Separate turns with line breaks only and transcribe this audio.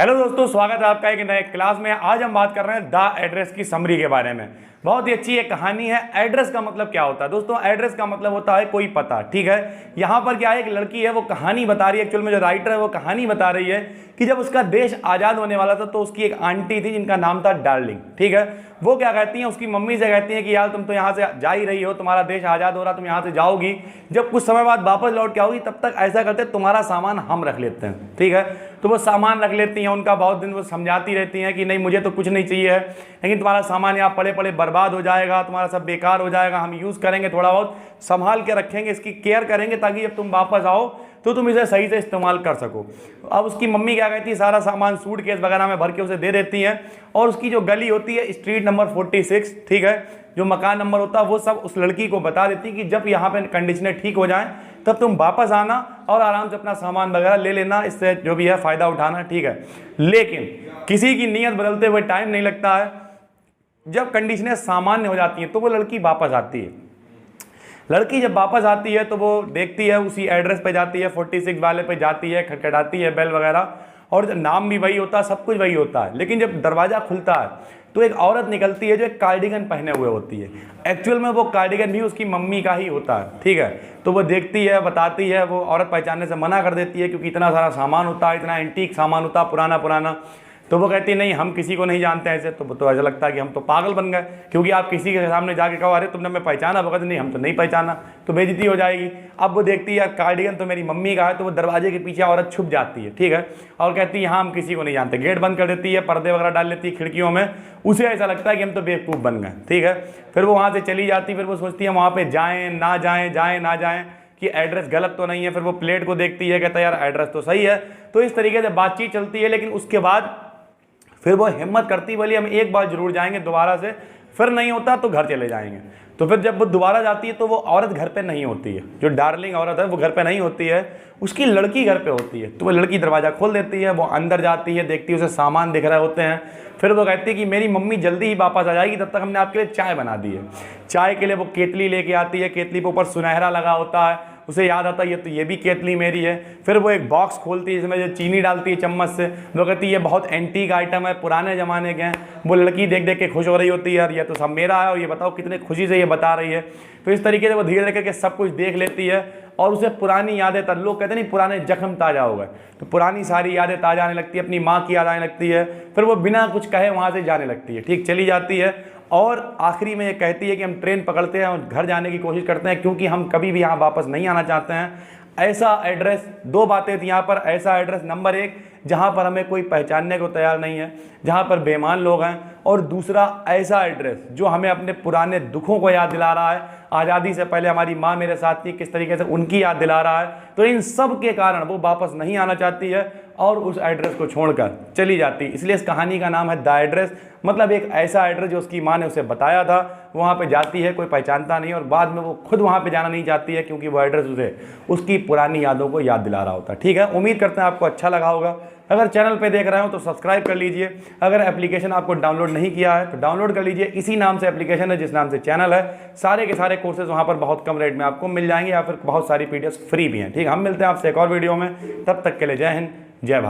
Hello दोस्तों, स्वागत है आपका एक नए क्लास में। आज हम बात कर रहे हैं द एड्रेस की समरी के बारे में। बहुत ही अच्छी एक कहानी है। एड्रेस का मतलब क्या होता है दोस्तों? एड्रेस का मतलब होता है कोई पता। ठीक है, यहाँ पर क्या है, एक लड़की है वो कहानी बता रही है। एक्चुअल में जो राइटर है वो कहानी बता रही है कि जब उसका देश आज़ाद होने वाला था तो उसकी एक आंटी थी जिनका नाम था डार्लिंग। ठीक है, वो क्या कहती हैं, उसकी मम्मी से कहती हैं कि यार तुम तो यहाँ से जा ही रही हो, तुम्हारा देश आज़ाद हो रहा, तुम यहाँ से जाओगी, जब कुछ समय बाद वापस लौट के आओगी तब तक ऐसा करते तुम्हारा सामान हम रख लेते हैं। ठीक है, तो वो सामान रख लेती हैं। उनका बहुत दिन वो समझाती रहती हैं कि नहीं मुझे तो कुछ नहीं चाहिए है, लेकिन तुम्हारा सामान यहाँ पड़े पड़े बर्बाद हो जाएगा, तुम्हारा सब बेकार हो जाएगा, हम यूज़ करेंगे, थोड़ा बहुत संभाल के रखेंगे, इसकी केयर करेंगे ताकि जब तुम वापस आओ तो तुम इसे सही से इस्तेमाल कर सको। अब उसकी मम्मी क्या कहती है, सारा सामान सूटकेस वगैरह में भर के उसे दे देती हैं। और उसकी जो गली होती है स्ट्रीट नंबर 46, ठीक है, जो मकान नंबर होता है वो सब उस लड़की को बता देती है कि जब यहाँ पे कंडीशनें ठीक हो जाएं तब तुम वापस आना और आराम से अपना सामान वगैरह ले लेना, इससे जो भी है फ़ायदा उठाना। ठीक है, लेकिन किसी की नीयत बदलते हुए टाइम नहीं लगता है। जब कंडीशनें सामान्य हो जाती हैं तो वो लड़की वापस आती है। लड़की जब वापस आती है तो वो देखती है, उसी एड्रेस पे जाती है, 46 वाले पे जाती है, खटखटाती है बेल वगैरह, और नाम भी वही होता है, सब कुछ वही होता है। लेकिन जब दरवाज़ा खुलता है तो एक औरत निकलती है जो एक कार्डिगन पहने हुए होती है। एक्चुअल में वो कार्डिगन भी उसकी मम्मी का ही होता है। ठीक है, तो वो देखती है, बताती है, वो औरत पहचानने से मना कर देती है क्योंकि इतना सारा सामान होता है, इतना एंटीक सामान होता है, पुराना पुराना। तो वो कहती है नहीं हम किसी को नहीं जानते ऐसे। तो ऐसा लगता है कि हम तो पागल बन गए, क्योंकि आप किसी के सामने जाके कहो अरे तुमने मैं पहचाना, वो कहते नहीं हम तो नहीं पहचाना, तो बेइज्जती हो जाएगी। अब वो देखती है यार कार्डिगन तो मेरी मम्मी का है, तो वो दरवाजे के पीछे औरत छुप जाती है। ठीक है, और कहती है हाँ हम किसी को नहीं जानते, गेट बंद कर देती है, पर्दे वगैरह डाल लेती है खिड़कियों में। उसे ऐसा लगता है कि हम तो बेवकूफ़ बन गए। ठीक है, फिर वो वहाँ से चली जाती, फिर वो सोचती है वहाँ पर जाएँ ना जाएँ, जाएँ ना जाएँ, कि एड्रेस गलत तो नहीं है। फिर वो प्लेट को देखती है, कहता है यार एड्रेस तो सही है। तो इस तरीके से बातचीत चलती है, लेकिन उसके बाद फिर वो हिम्मत करती, बोली हम एक बार जरूर जाएंगे दोबारा से, फिर नहीं होता तो घर चले जाएंगे। तो फिर जब वो दोबारा जाती है तो वो औरत घर पे नहीं होती है, जो डार्लिंग औरत है वो घर पे नहीं होती है, उसकी लड़की घर पे होती है। तो वो लड़की दरवाज़ा खोल देती है, वो अंदर जाती है, देखती है उसे सामान दिख रहे होते हैं। फिर वो कहती है कि मेरी मम्मी जल्दी ही वापस आ जाएगी, तब तक हमने आपके लिए चाय बना दी है। चाय के लिए वो केतली लेके आती है, केतली पे ऊपर सुनहरा लगा होता है, उसे याद आता है ये भी केतली मेरी है। फिर वो एक बॉक्स खोलती है जिसमें जो चीनी डालती है चम्मच से, वो कहती है ये बहुत एंटीक आइटम है, पुराने ज़माने के हैं। वो लड़की देख देख के खुश हो रही होती है, यार ये तो सब मेरा है, और ये बताओ कितने खुशी से ये बता रही है। तो इस तरीके से वो धीरे धीरे करके सब कुछ देख लेती है और उसे पुरानी यादें, लोग कहते नहीं पुराने जख्म ताज़ा हो गए, तो पुरानी सारी यादें ताज़ा आने लगती है, अपनी माँ की याद आने लगती है। फिर वो बिना कुछ कहे वहाँ से जाने लगती है। ठीक, चली जाती है और आखिरी में ये कहती है कि हम ट्रेन पकड़ते हैं और घर जाने की कोशिश करते हैं, क्योंकि हम कभी भी यहाँ वापस नहीं आना चाहते हैं। ऐसा एड्रेस, दो बातें थी यहाँ पर। ऐसा एड्रेस नंबर 1 जहाँ पर हमें कोई पहचानने को तैयार नहीं है, जहाँ पर बेईमान लोग हैं, और दूसरा ऐसा एड्रेस जो हमें अपने पुराने दुखों को याद दिला रहा है, आज़ादी से पहले हमारी माँ मेरे साथ थी, किस तरीके से उनकी याद दिला रहा है। तो इन सब के कारण वो वापस नहीं आना चाहती है और उस एड्रेस को छोड़कर चली जाती। इसलिए इस कहानी का नाम है द एड्रेस, मतलब एक ऐसा एड्रेस जो उसकी माँ ने उसे बताया था, वहाँ पे जाती है, कोई पहचानता नहीं, और बाद में वो खुद वहाँ पे जाना नहीं चाहती है क्योंकि वो एड्रेस उसे उसकी पुरानी यादों को याद दिला रहा होता है। ठीक है, उम्मीद करते हैं आपको अच्छा लगा होगा। अगर चैनल पे देख रहे हो तो सब्सक्राइब कर लीजिए। अगर एप्लीकेशन आपको डाउनलोड नहीं किया है तो डाउनलोड कर लीजिए। इसी नाम से एप्लीकेशन है जिस नाम से चैनल है। सारे के सारे कोर्सेज वहाँ पर बहुत कम रेट में आपको मिल जाएंगे, या फिर बहुत सारी पीडीएफ फ्री भी हैं। ठीक है, हम मिलते हैं आपसे एक और वीडियो में, तब तक के लिए जय हिंद, जय भारत।